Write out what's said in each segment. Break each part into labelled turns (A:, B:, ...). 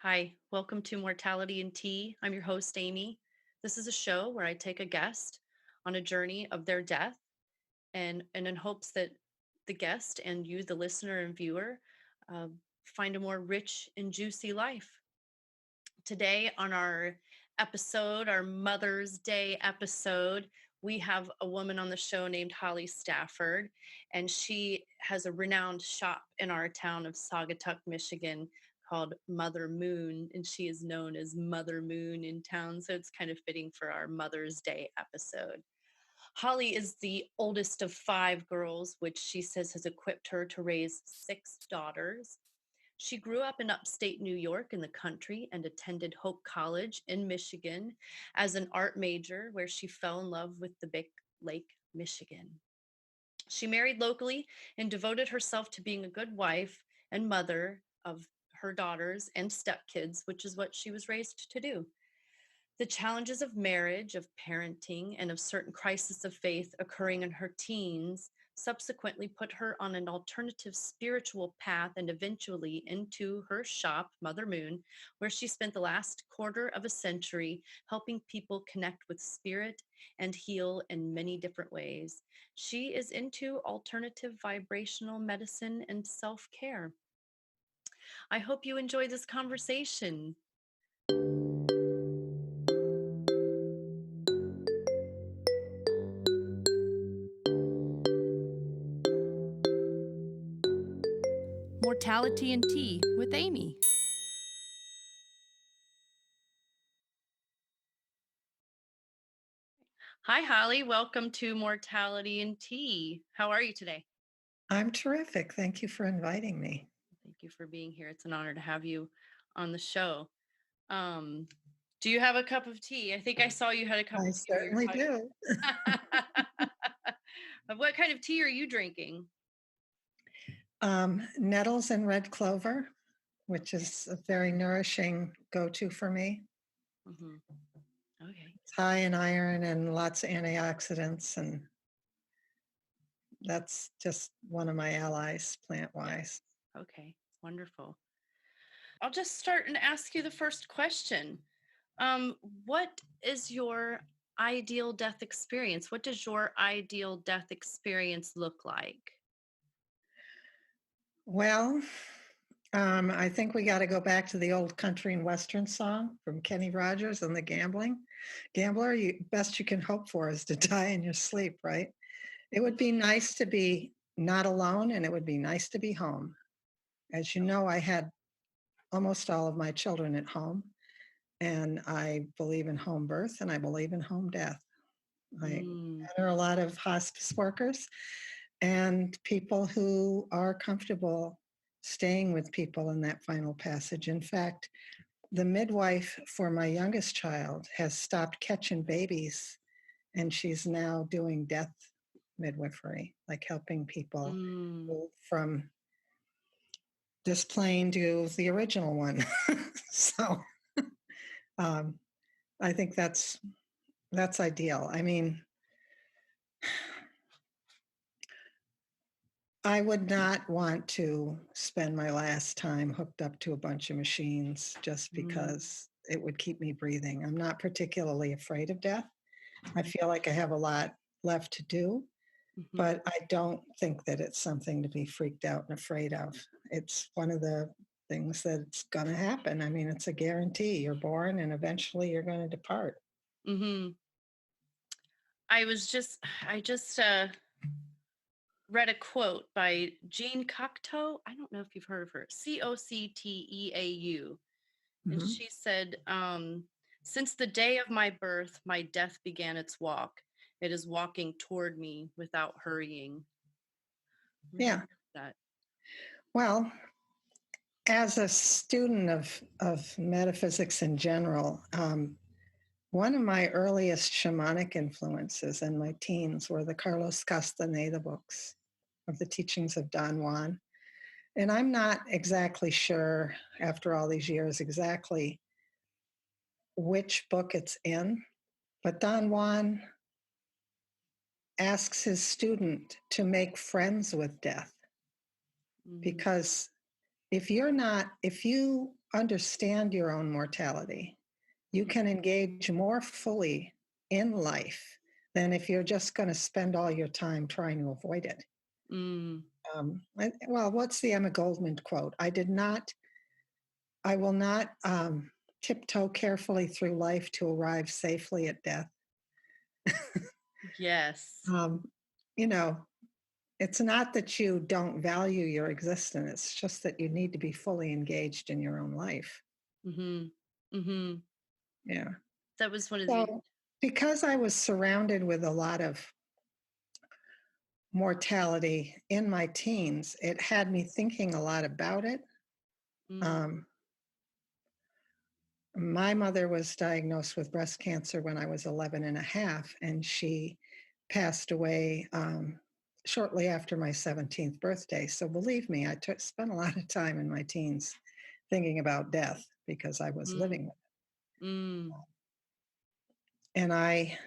A: Hi, welcome to Mortality and Tea. I'm your host, Amy. This is a show where I take a guest on a journey of their death and in hopes that the guest and you, the listener and viewer, uh, find a more rich and juicy life. Today, on our Mother's Day episode, we have a woman on the show named Holly Stafford, and she has a renowned shop in our town of Saugatuck, Michigan called Mother Moon, and she is known as Mother Moon in town. So it's kind of fitting for our Mother's Day episode. Holly is the oldest of five girls, which she says has equipped her to raise six daughters. She grew up in upstate New York in the country and attended Hope College in Michigan as an art major, where she fell in love with the Big Lake, Michigan. She married locally and devoted herself to being a good wife and mother of her daughters and stepkids, which is what she was raised to do. The challenges of marriage, of parenting, and of certain crises of faith occurring in her teens subsequently put her on an alternative spiritual path and eventually into her shop, Mother Moon, where she spent the last quarter of a century helping people connect with spirit and heal in many different ways. She is into alternative vibrational medicine and self care. I hope you enjoy this conversation. Mortality and Tea with Amy. Hi, Holly. Welcome to Mortality and Tea. How are you today?
B: I'm terrific. Thank you for inviting me.
A: Thank you for being here. It's an honor to have you on the show. Um, do you have a cup of tea? I think I saw you had a cup
B: I
A: of tea when you
B: certainly do.
A: were talking. What kind of tea are you drinking?
B: Nettles and red clover, which
A: Okay.
B: is a very nourishing go-to for me.
A: Hmm. Okay.
B: It's high in iron and lots of antioxidants, and that's just one of my allies
A: Yeah.
B: plant-wise.
A: Okay. Wonderful. I'll just start and ask you the first question. What is your ideal death experience? What does your ideal death experience look like?
B: Well, I think we got to go back to the old country and western song from Kenny Rogers and the Gambler. Best you can hope for is to die in your sleep, right? It would be nice to be not alone, and it would be nice to be home. As you know, I had almost all of my children at home, and I believe in home birth and I believe in home death. I
A: Mm,
B: honor a lot of hospice workers and people who are comfortable staying with people in that final passage. In fact, the midwife for my youngest child has stopped catching babies, and she's now doing death midwifery, like helping people
A: mm.
B: move from this plane to the original one. So um, I think that's ideal. I mean, I would not want to spend my last time hooked up to a bunch of machines just
A: Mm,
B: because it would keep me breathing. I'm not particularly afraid of death. I
A: mhm,
B: feel like I have a lot left to do,
A: mhm,
B: but I don't think that it's something to be freaked out and afraid of. It's one of the things that's going to happen. I mean, it's a guarantee. You're born and eventually you're going to depart.
A: mhm. I just read a quote by Jean Cocteau. I don't know if you've heard of her. Cocteau. And
B: Mhm.
A: she said, since the day of my birth, my death began its walk. It is walking toward me without hurrying. What do you
B: Yeah.
A: think of that?
B: Well, as a student of metaphysics in general, one of my earliest shamanic influences in my teens were the Carlos Castaneda books of the teachings of Don Juan. And I'm not exactly sure, after all these years, exactly which book it's in, but Don Juan asks his student to make friends with death
A: Mm,
B: because if you understand your own mortality, you can engage more fully in life than if you're just going to spend all your time trying to avoid it.
A: Mm.
B: Well, what's the Emma Goldman quote? I will not tiptoe carefully through life to arrive safely at death.
A: Yes.
B: Um, you know, it's not that you don't value your existence, it's just that you need to be fully engaged in your own life.
A: Mhm. Mhm.
B: Yeah.
A: That was one of the
B: So, because I was surrounded with a lot of mortality in my teens, it had me thinking a lot about it.
A: mm,
B: Um, my mother was diagnosed with breast cancer when I was 11 and a half, and she passed away shortly after my 17th birthday. So believe me, spent a lot of time in my teens thinking about death because I was living
A: mm,
B: with
A: mm,
B: it. And I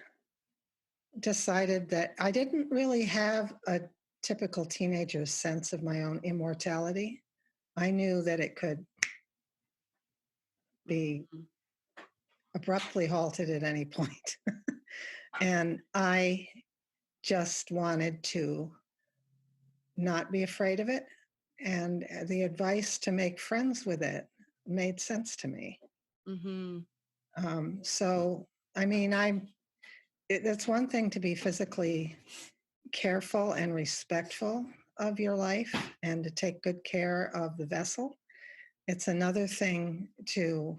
B: decided that I didn't really have a typical teenager's sense of my own immortality. I knew that it could be
A: mhm,
B: abruptly halted at any point. And I just wanted to not be afraid of it. And the advice to make friends with it made sense to me.
A: mhm,
B: So, I mean, it's one thing to be physically careful and respectful of your life and to take good care of the vessel. It's another thing to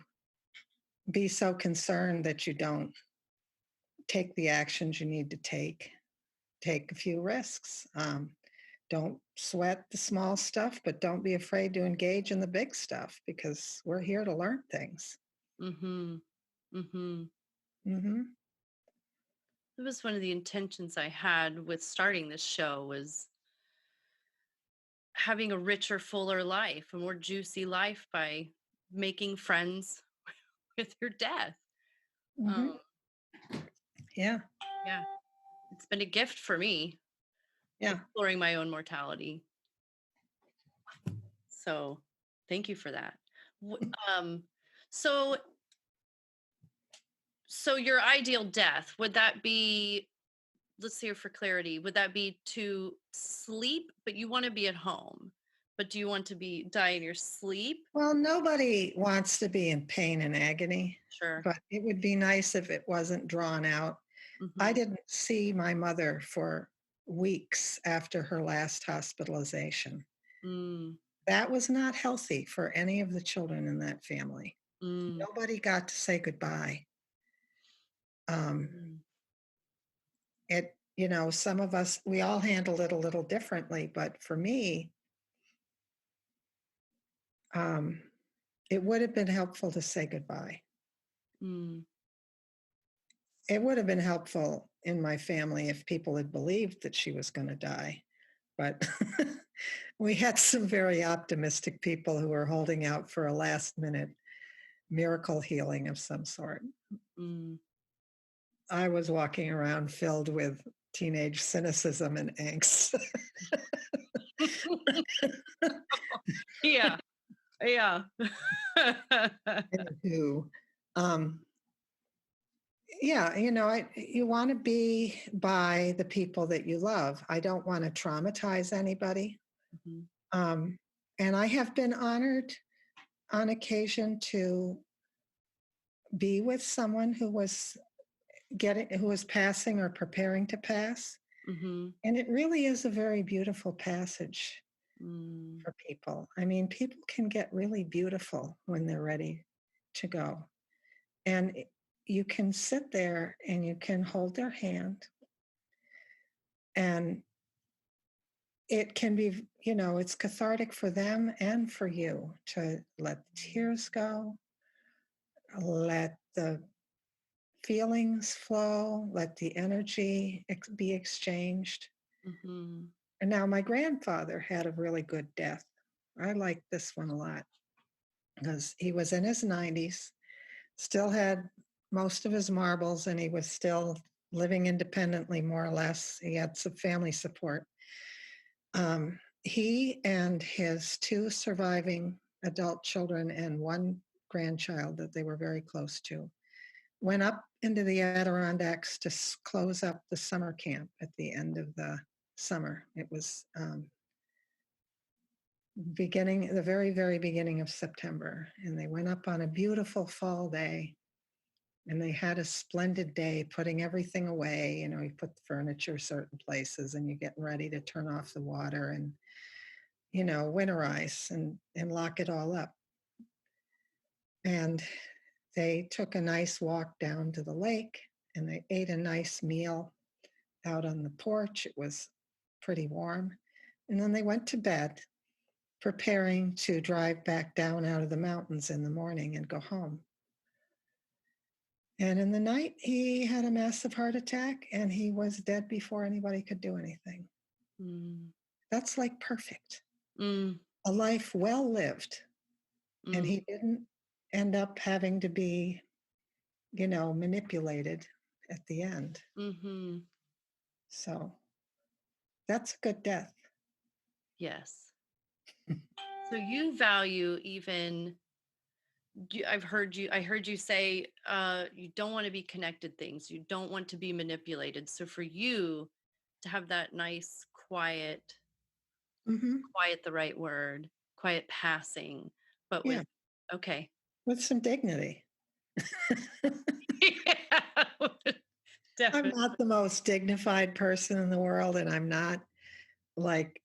B: be so concerned that you don't take the actions you need to take a few risks. Don't sweat the small stuff, but don't be afraid to engage in the big stuff because we're here to learn things.
A: mhm, mhm.
B: Hmm.
A: It was one of the intentions I had with starting this show was having a richer, fuller life, a more juicy life by making friends with your death. Um,
B: Hmm. Yeah,
A: yeah, it's been a gift for me
B: yeah.
A: exploring my own mortality. So, thank you for that. W- Um, so so your ideal death, would that be, let's see here for clarity, would that be to sleep, but you want to be at home? But do you want to be die in your sleep?
B: Well, nobody wants to be in pain and agony,
A: Sure.
B: but it would be nice if it wasn't drawn out. I
A: Mm-hmm.
B: didn't see my mother for weeks after her last hospitalization.
A: Mm,
B: That was not healthy for any of the children in that family.
A: mm,
B: Nobody got to say goodbye. Um,
A: mm,
B: some of us, we all handle it a little differently, but for me, um, it would have been helpful to say goodbye.
A: mm,
B: It would have been helpful in my family if people had believed that she was going to die. But we had some very optimistic people who were holding out for a last minute miracle healing of some sort.
A: mm.
B: I was walking around filled with teenage cynicism and angst.
A: Yeah, yeah.
B: Anywho, um, yeah, you want to be by the people that you love. I don't want to traumatize anybody.
A: Mhm,
B: Um, and I have been honored on occasion to be with someone who was passing or preparing to pass.
A: mhm,
B: And it really is a very beautiful passage
A: mm,
B: for people. I mean, people can get really beautiful when they're ready to go. And you can sit there and you can hold their hand, and it can be, it's cathartic for them and for you to let the tears go, let the feelings flow, let the energy be exchanged.
A: mhm,
B: And now my grandfather had a really good death. I like this one a lot because he was in his 90s, still had most of his marbles, and he was still living independently, more or less. He had some family support. He and his two surviving adult children and one grandchild that they were very close to, went up into the Adirondacks to close up the summer camp at the end of the summer. It was the very, very beginning of September. And they went up on a beautiful fall day and they had a splendid day putting everything away. You know, you put the furniture certain places and you're getting ready to turn off the water and, winterize and lock it all up. And they took a nice walk down to the lake and they ate a nice meal out on the porch. It was pretty warm. And then they went to bed, preparing to drive back down out of the mountains in the morning and go home. And in the night, he had a massive heart attack and he was dead before anybody could do anything.
A: Mm,
B: That's like perfect.
A: mm,
B: A life well lived. And
A: mm,
B: he didn't end up having to be, manipulated at the end.
A: mm-hmm.
B: So that's a good death.
A: Yes. So you value even I heard you say you don't want to be connected things. You don't want to be manipulated. So for you to have that nice
B: Hmm.
A: quiet the right word, quiet passing, but
B: Yeah,
A: with okay.
B: with some dignity.
A: Yeah,
B: I'm
A: definitely.
B: not the most dignified person in the world, and I'm not like,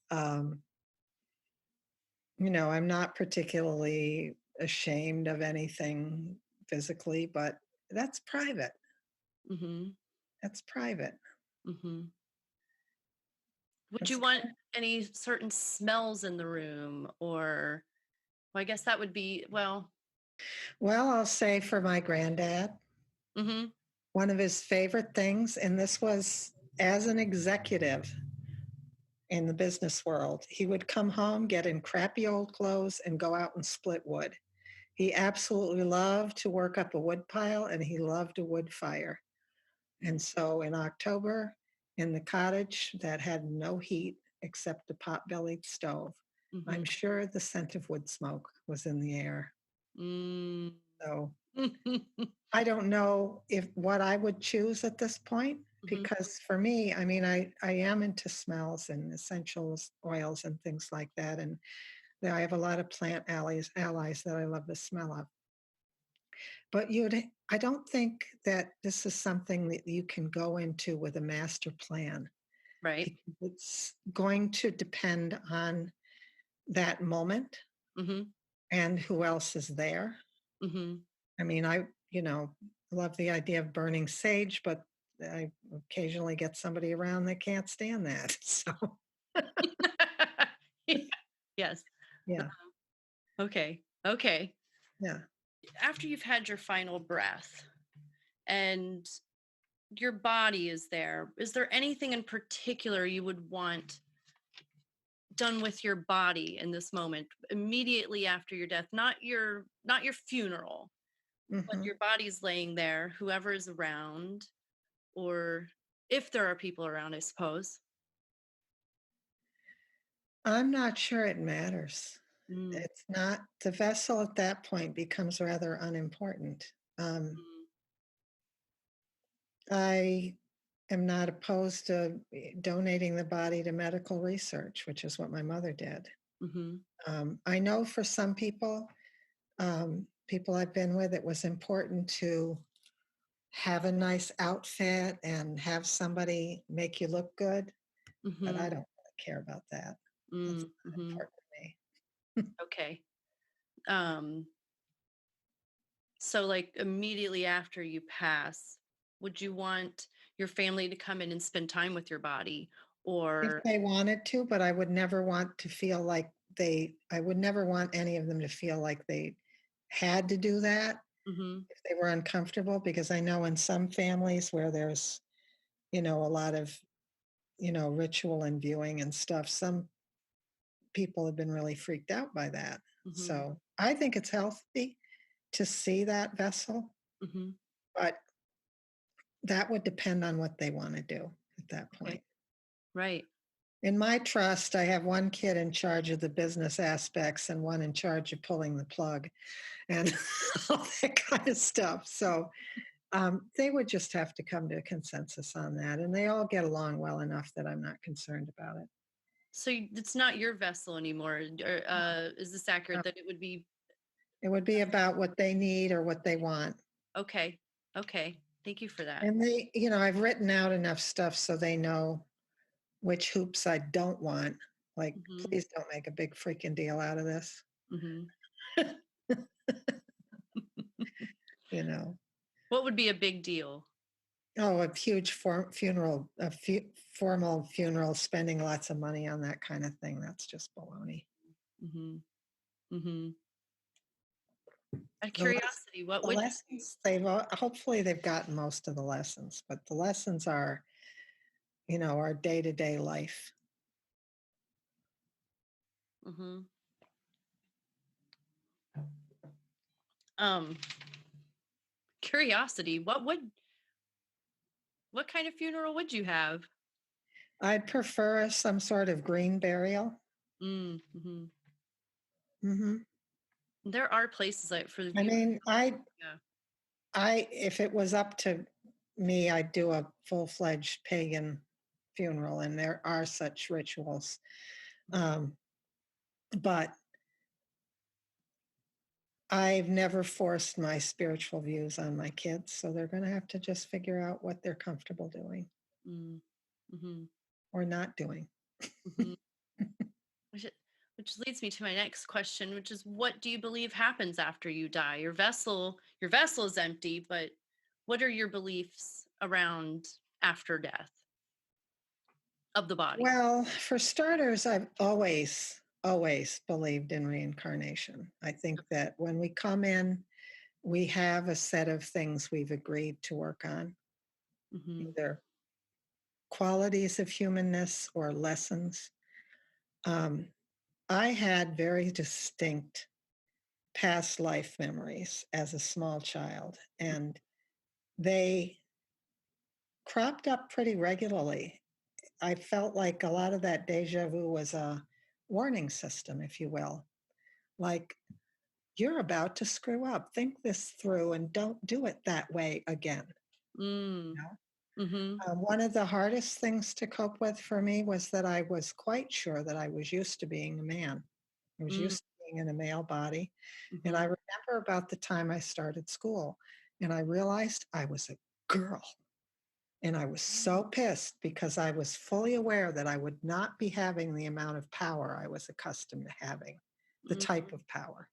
B: I'm not particularly ashamed of anything physically, but that's private.
A: Mhm.
B: That's private.
A: Mhm. Would you
B: It's
A: want
B: kind
A: any certain smells in the room or well, I guess that would be well,
B: well, I'll say for my granddad,
A: mhm.
B: one of his favorite things, and this was as an executive in the business world, he would come home, get in crappy old clothes, and go out and split wood. He absolutely loved to work up a wood pile and he loved a wood fire. And so in October, in the cottage that had no heat except a pot-bellied stove, I'm
A: Mhm.
B: sure the scent of wood smoke was in the air.
A: Mm.
B: So I don't know if what I would choose at this point,
A: Mhm.
B: because for me, I mean, I am into smells and essentials, oils and things like that. And I have a lot of plant allies that I love the smell of. But I don't think that this is something that you can go into with a master plan.
A: Right.
B: Because it's going to depend on that moment
A: Mhm.
B: and who else is there.
A: Mhm.
B: I mean, love the idea of burning sage, but I occasionally get somebody around that can't stand that. So,
A: Yeah. Yes.
B: yeah,
A: Okay. Okay.
B: yeah.
A: After you've had your final breath and your body is there anything in particular you would want done with your body in this moment immediately after your death? Not your funeral, but
B: Hmm.
A: your body's laying there, whoever is around, or if there are people around, I suppose.
B: I'm not sure it matters.
A: Mm,
B: It's not, the vessel at that point becomes rather unimportant. Um,
A: mm,
B: I am not opposed to donating the body to medical research, which is what my mother did.
A: mhm,
B: I know for some people, people I've been with, it was important to have a nice outfit and have somebody make you look good, but I
A: mhm,
B: don't really care about that. That's
A: mm,
B: not
A: mhm.
B: important to me.
A: Okay. Um, so like immediately after you pass, would you want your family to come in and spend time with your body?
B: If
A: Or
B: they wanted to, but I would never want to feel like I would never want any of them to feel like they had to do that
A: mhm,
B: if they were uncomfortable, because I know in some families where there's, a lot of, ritual and viewing and stuff, some people have been really freaked out by that.
A: mhm,
B: So I think it's healthy to see that vessel,
A: mhm.
B: but that would depend on what they want to do at that
A: Okay.
B: point.
A: Right.
B: In my trust, I have one kid in charge of the business aspects and one in charge of pulling the plug and all that kind of stuff. So they would just have to come to a consensus on that. And they all get along well enough that I'm not concerned about it.
A: So it's not your vessel anymore. Or, is this
B: No,
A: accurate that it would be
B: it would be about what they need or what they want.
A: okay? Okay. Thank you for that.
B: And they, I've written out enough stuff so they know which hoops I don't want. Like,
A: Hmm.
B: please don't make a big freaking deal out of this.
A: Hmm.
B: you know.
A: What would be a big deal?
B: Oh, a huge funeral, formal funeral, spending lots of money on that kind of thing. That's just baloney.
A: Hmm. Hmm. Out of
B: The, less,
A: curiosity, what
B: the
A: would you?
B: lessons, hopefully they've gotten most of the lessons, but the lessons are, our day to day life.
A: Hmm. Um, Curiosity, what kind of funeral would you have?
B: I'd prefer some sort of green burial.
A: Mm-hmm.
B: Hmm.
A: There are places like for the
B: I
A: you.
B: mean,
A: Yeah.
B: if it was up to me, I'd do a full-fledged pagan funeral, and there are such rituals. Um, but I've never forced my spiritual views on my kids, so they're going to have to just figure out what they're comfortable doing
A: Mm-hmm.
B: or not doing.
A: Hmm. Which, which leads me to my next question, which is, what do you believe happens after you die? Your vessel is empty, but what are your beliefs around after death of the body?
B: Well, for starters, I've always believed in reincarnation. I think that when we come in, we have a set of things we've agreed to work on,
A: Mm-hmm.
B: either qualities of humanness or lessons. Um, I had very distinct past life memories as a small child, and they cropped up pretty regularly. I felt like a lot of that deja vu was a warning system, if you will. Like, you're about to screw up. Think this through and don't do it that way again.
A: Mm.
B: You know?
A: Mm-hmm.
B: One of the hardest things to cope with for me was that I was quite sure that I was used to being a man. I was
A: Mm.
B: used to being in a male body. And
A: Mm-hmm.
B: I remember about the time I started school and I realized I was a girl. And I was so pissed because I was fully aware that I would not be having the amount of power I was accustomed to having, the
A: Mm.
B: type of power.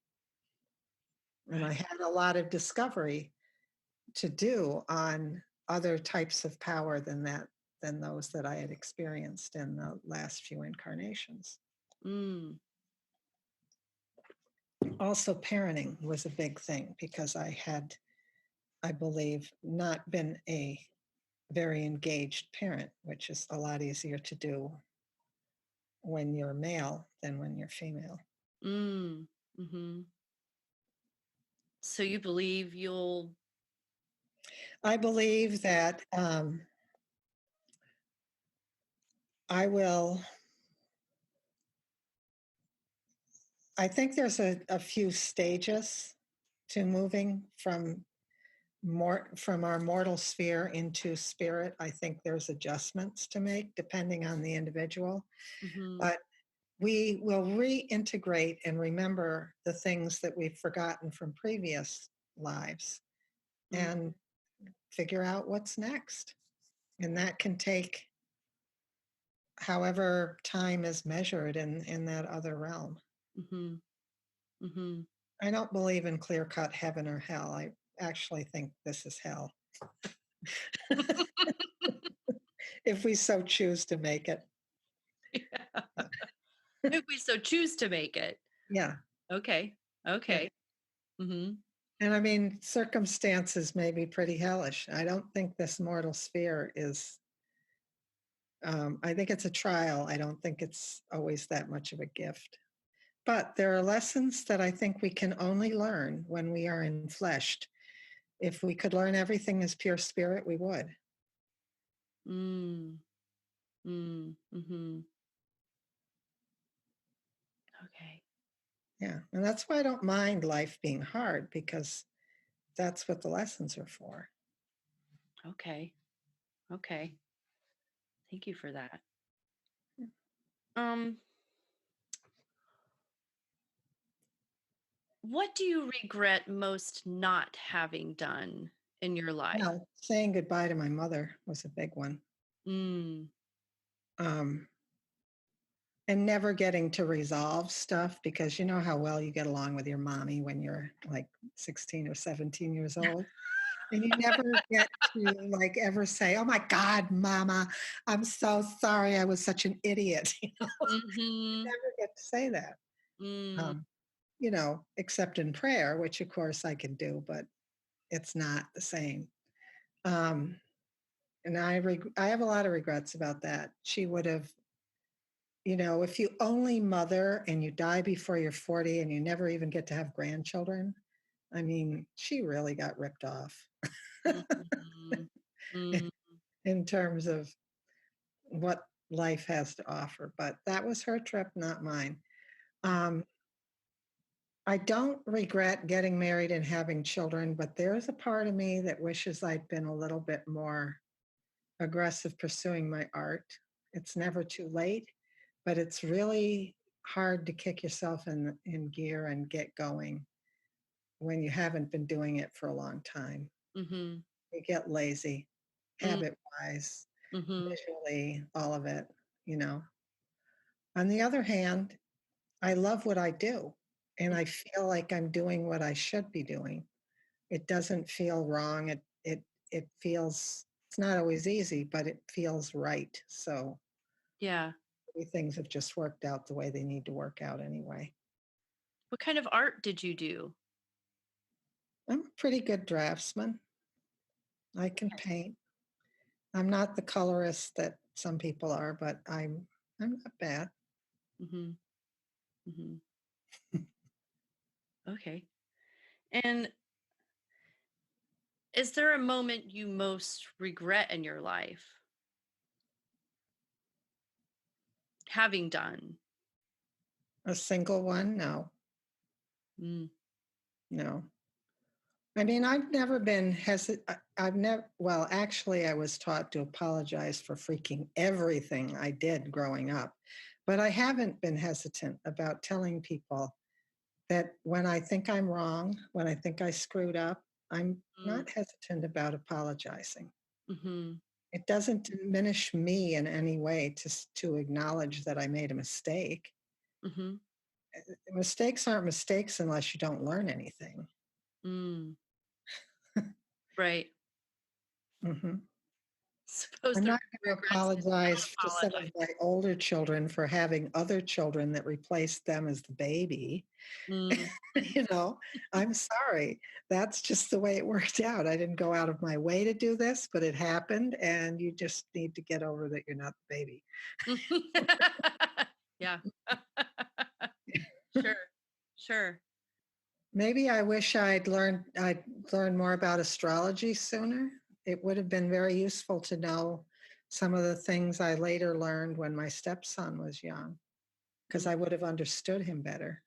B: And
A: Right.
B: I had a lot of discovery to do on other types of power than those that I had experienced in the last few incarnations.
A: Mm.
B: Also, parenting was a big thing because I had, I believe, not been a very engaged parent, which is a lot easier to do when you're male than when you're female.
A: Mm. Mm-hmm. So you believe you'll.
B: I believe that I will, I think there's a few stages to moving from our mortal sphere into spirit. I think there's adjustments to make depending on the individual,
A: Mm-hmm.
B: but we will reintegrate and remember the things that we've forgotten from previous lives
A: Mm.
B: and figure out what's next. And that can take however time is measured in that other realm.
A: Mm-hmm. Mm-hmm.
B: I don't believe in clear cut heaven or hell. I actually think this is hell if we so choose to make it.
A: Yeah. If we so choose to make it.
B: Yeah.
A: Okay.
B: Yeah.
A: Okay. Mm-hmm.
B: And I mean, circumstances may be pretty hellish. I don't think this mortal sphere is, I think it's a trial. I don't think it's always that much of a gift. But there are lessons that I think we can only learn when we are enfleshed. If we could learn everything as pure spirit, we would.
A: Mm. Mm. Mm-hmm.
B: Yeah. And that's why I don't mind life being hard because that's what the lessons are for.
A: Okay. Okay. Thank you for that. Um, what do you regret most not having done in your life?
B: Well, saying goodbye to my mother was a big one.
A: Mm,
B: Um, and never getting to resolve stuff because you know how well you get along with your mommy when you're like 16 or 17 years old. And you never get to like ever say, "Oh my God, mama, I'm so sorry. I was such an idiot." You
A: mhm,
B: never get to say that.
A: mm,
B: Um, except in prayer, which of course I can do, but it's not the same. Um, and I have a lot of regrets about that. She would have, if you only mother and you die before you're 40 and you never even get to have grandchildren, I mean, she really got ripped off
A: mhm, mm,
B: in terms of what life has to offer. But that was her trip, not mine.
A: mm,
B: Um, I don't regret getting married and having children, but there is a part of me that wishes I'd been a little bit more aggressive pursuing my art. It's never too late, but it's really hard to kick yourself in gear and get going when you haven't been doing it for a long time.
A: mhm,
B: You get lazy,
A: mm,
B: habit wise,
A: mhm,
B: visually, all of it. On the other hand, I love what I do and I feel like I'm doing what I should be doing. It doesn't feel wrong. It feels it's not always easy, but it feels right. So
A: yeah.
B: things have just worked out the way they need to work out anyway.
A: What kind of art did you do?
B: I'm a pretty good draftsman. I can paint. I'm not the colorist that some people are, but I'm not bad.
A: Mhm, mhm. Okay. And is there a moment you most regret in your life having done?
B: A single one? No,
A: Mm,
B: no. I mean, I've never been hesitant. I've never, well, actually, I was taught to apologize for freaking everything I did growing up. But I haven't been hesitant about telling people that when I think I'm wrong, when I think I screwed up, I'm
A: mm,
B: not hesitant about apologizing.
A: mhm,
B: It doesn't diminish me in any way to acknowledge that I made a mistake.
A: mhm,
B: Mistakes aren't mistakes unless you don't learn anything.
A: mm. Right.
B: Mhm.
A: Suppose
B: I'm
A: there
B: not
A: are
B: going to
A: regrets to
B: apologize to some of
A: apologize.
B: my older children for having other children that replaced them as the baby.
A: Mm,
B: you know, I'm sorry. That's just the way it worked out. I didn't go out of my way to do this, but it happened, and you just need to get over that you're not the baby.
A: yeah. Sure. Sure.
B: Maybe I wish I'd learned more about astrology sooner. It would have been very useful to know some of the things I later learned when my stepson was young, because
A: Mm,
B: I would have understood him better.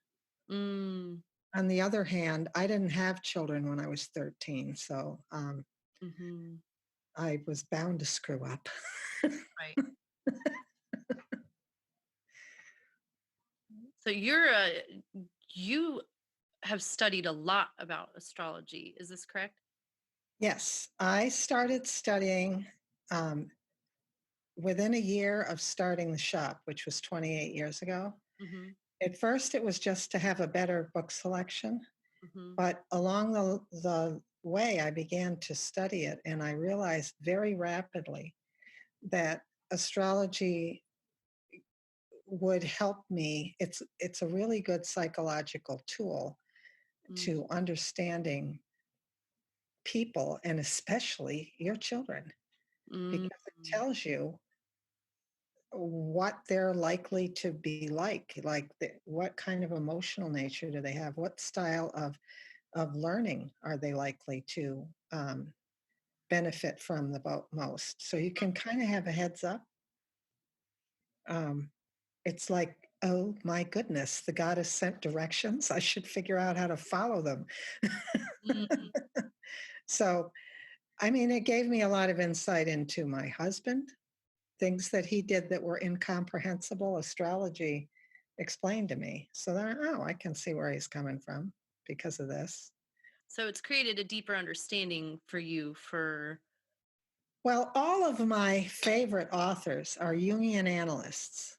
A: mm,
B: On the other hand, I didn't have children when I was 13, so
A: mhm.
B: I was bound to screw up.
A: Right. So you have studied a lot about astrology. Is this correct?
B: Yes, I started studying um, within a year of starting the shop, which was 28 years ago.
A: Mhm.
B: At first, it was just to have a better book selection,
A: Mhm.
B: but along the way, I began to study it, and I realized very rapidly that astrology would help me. It's a really good psychological tool
A: Mm,
B: to understanding people and especially your children
A: mm,
B: because it tells you what they're likely to be like what kind of emotional nature do they have, what style of learning are they likely to benefit from the most, so you can kind of have a heads up. um, it's like oh my goodness, the goddess sent directions. I should figure out how to follow them.
A: Mm,
B: So, I mean, it gave me a lot of insight into my husband, things that he did that were incomprehensible. Astrology explained to me. So then, oh, I can see where he's coming from because of this.
A: so it's created a deeper understanding for you for
B: Well, all of my favorite authors are Jungian analysts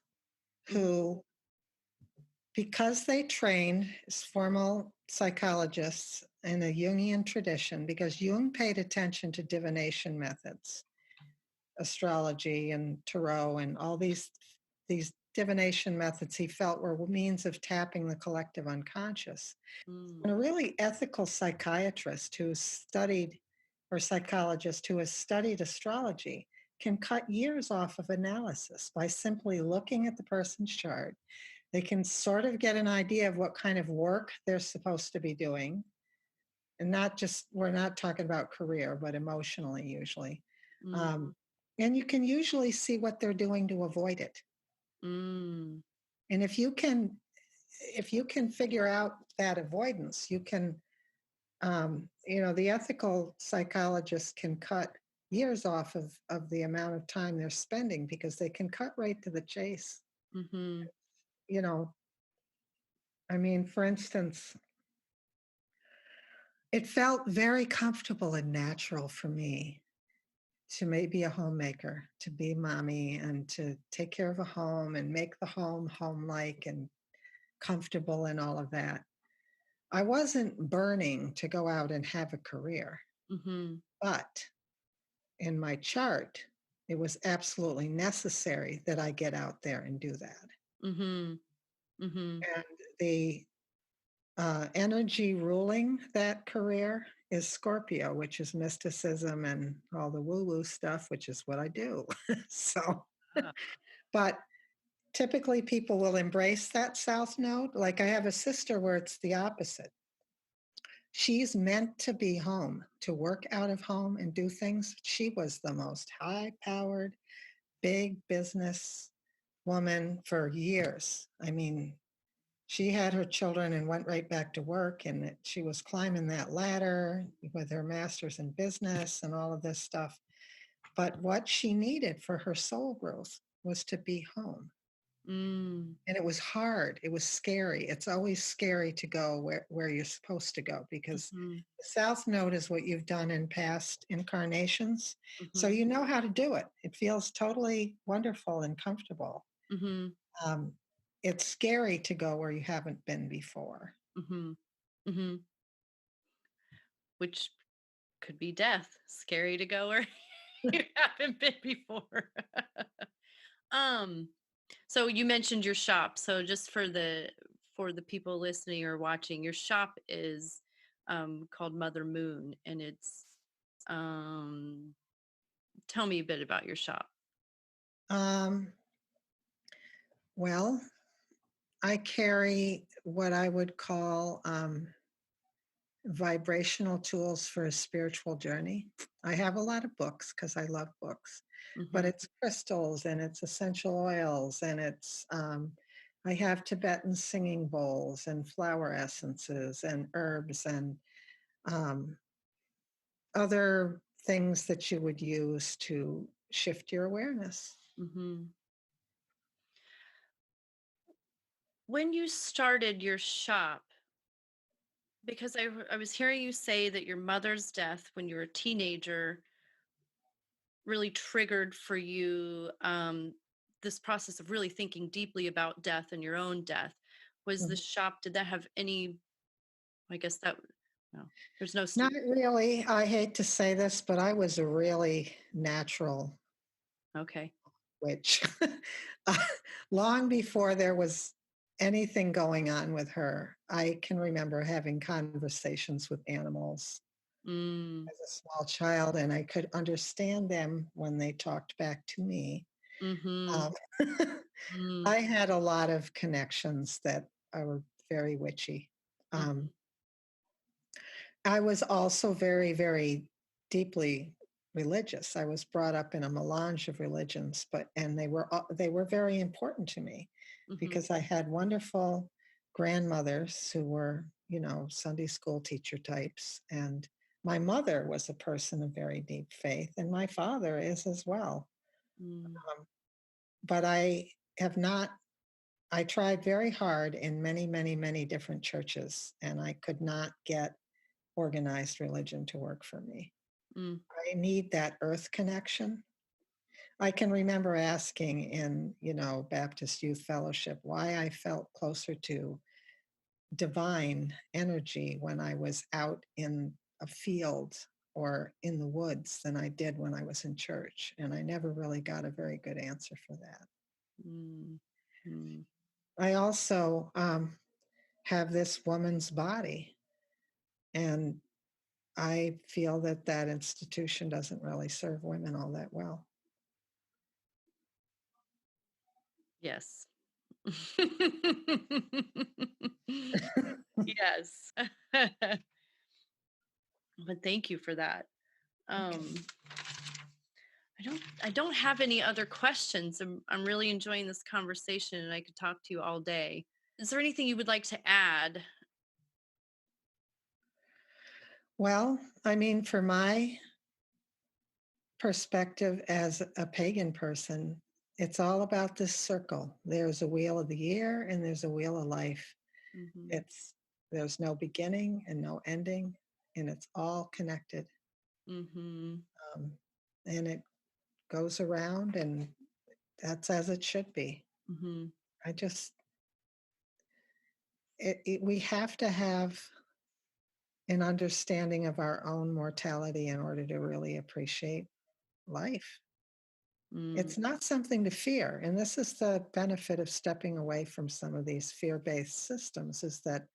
A: mhm,
B: who, because they trained as formal psychologists in a Jungian tradition, because Jung paid attention to divination methods, astrology and tarot and all these divination methods he felt were means of tapping the collective unconscious.
A: mm,
B: And a really ethical psychiatrist who studied, or psychologist who has studied astrology, can cut years off of analysis by simply looking at the person's chart. They can sort of get an idea of what kind of work they're supposed to be doing. And not just, we're not talking about career, but emotionally, usually.
A: mm,
B: Um, and you can usually see what they're doing to avoid it.
A: mm,
B: And if you can figure out that avoidance, you can, the ethical psychologist can cut years off of the amount of time they're spending because they can cut right to the chase.
A: mhm,
B: You know, I mean, for instance, it felt very comfortable and natural for me to maybe a homemaker, to be mommy and to take care of a home and make the home like and comfortable and all of that. I wasn't burning to go out and have a career,
A: mhm,
B: but in my chart, it was absolutely necessary that I get out there and do that.
A: mhm, mhm,
B: And the energy ruling that career is Scorpio, which is mysticism and all the woo woo stuff, which is what I do. So,
A: ah,
B: but typically people will embrace that south node. Like I have a sister where it's the opposite. She's meant to be home, to work out of home and do things. She was the most high powered, big business woman for years. I mean, she had her children and went right back to work, and she was climbing that ladder with her master's in business and all of this stuff. But what she needed for her soul growth was to be home.
A: mm,
B: And it was hard. It was scary. It's always scary to go where you're supposed to go because
A: mhm,
B: the South Node is what you've done in past incarnations. So
A: mhm,
B: you know how to do it. It feels totally wonderful and comfortable.
A: mhm,
B: Um, it's scary to go where you haven't been before.
A: mhm, mhm, which could be death. Scary to go where you haven't been before. Um, so you mentioned your shop. So just for the people listening or watching, your shop is called Mother Moon, and it's um tell me a bit about your shop.
B: Um, well, I carry what I would call vibrational tools for a spiritual journey. I have a lot of books because I love books, but
A: Mhm.
B: it's crystals and it's essential oils and I have Tibetan singing bowls and flower essences and herbs and um, other things that you would use to shift your awareness.
A: Mhm. When you started your shop, because I was hearing you say that your mother's death when you were a teenager really triggered for you this process of really thinking deeply about death and your own death. Was the
B: Mhm.
A: shop, did that have any, I guess that, no, there's no,
B: Not really. I hate to say this, but I was a really natural
A: okay.
B: witch. Uh, Long before there was anything going on with her, I can remember having conversations with animals
A: Mm,
B: as a small child, and I could understand them when they talked back to me.
A: mm-hmm,
B: Um,
A: mm,
B: I had a lot of connections that were very witchy.
A: mm-hmm,
B: Um, I was also very, very deeply religious. I was brought up in a melange of religions, but and they were very important to me.
A: Mhm.
B: because I had wonderful grandmothers who were, Sunday school teacher types. And my mother was a person of very deep faith, and my father is as well.
A: Mm.
B: Um, but have not, I tried very hard in many, many, many different churches, and I could not get organized religion to work for me.
A: Mm.
B: I need that earth connection. I can remember asking in, Baptist Youth Fellowship why I felt closer to divine energy when I was out in a field or in the woods than I did when I was in church. And I never really got a very good answer for that.
A: Mm. Mm.
B: I also have this woman's body, and I feel that that institution doesn't really serve women all that well.
A: Yes. Yes. But thank you for that.
B: Okay.
A: Um, I don't have any other questions. I'm really enjoying this conversation and I could talk to you all day. Is there anything you would like to add?
B: Well, I mean, for my perspective as a pagan person, it's all about this circle. There's a wheel of the year and there's a wheel of life.
A: Mhm.
B: It's there's no beginning and no ending, and it's all connected.
A: Mhm.
B: Um, and it goes around, and that's as it should be.
A: Mhm.
B: I just we have to have an understanding of our own mortality in order to really appreciate life.
A: Mm.
B: It's not something to fear. And this is the benefit of stepping away from some of these fear-based systems, is that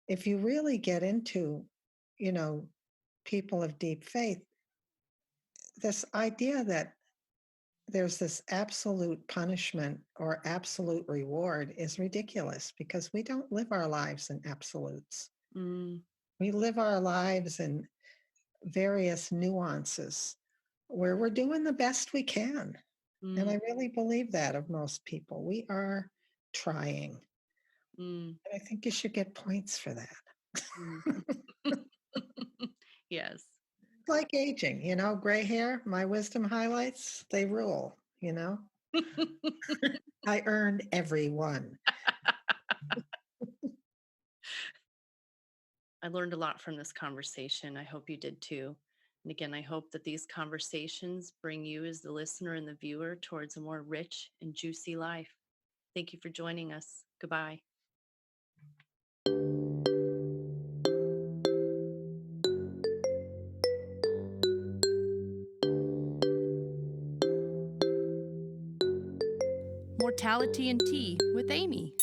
B: if you really get into, you know, people of deep faith, this idea that there's this absolute punishment or absolute reward is ridiculous, because we don't live our lives in absolutes.
A: Mm.
B: We live our lives in various nuances where we're doing the best we can. And
A: Mm.
B: I really believe that of most people. We are trying.
A: Mm.
B: And I think you should get points for that.
A: Mm. Yes.
B: Like aging, gray hair, my wisdom highlights, they rule. I earned every one.
A: I learned a lot from this conversation. I hope you did too. And again, I hope that these conversations bring you, as the listener and the viewer, towards a more rich and juicy life. Thank you for joining us. Goodbye. Mortality and Tea with Amy.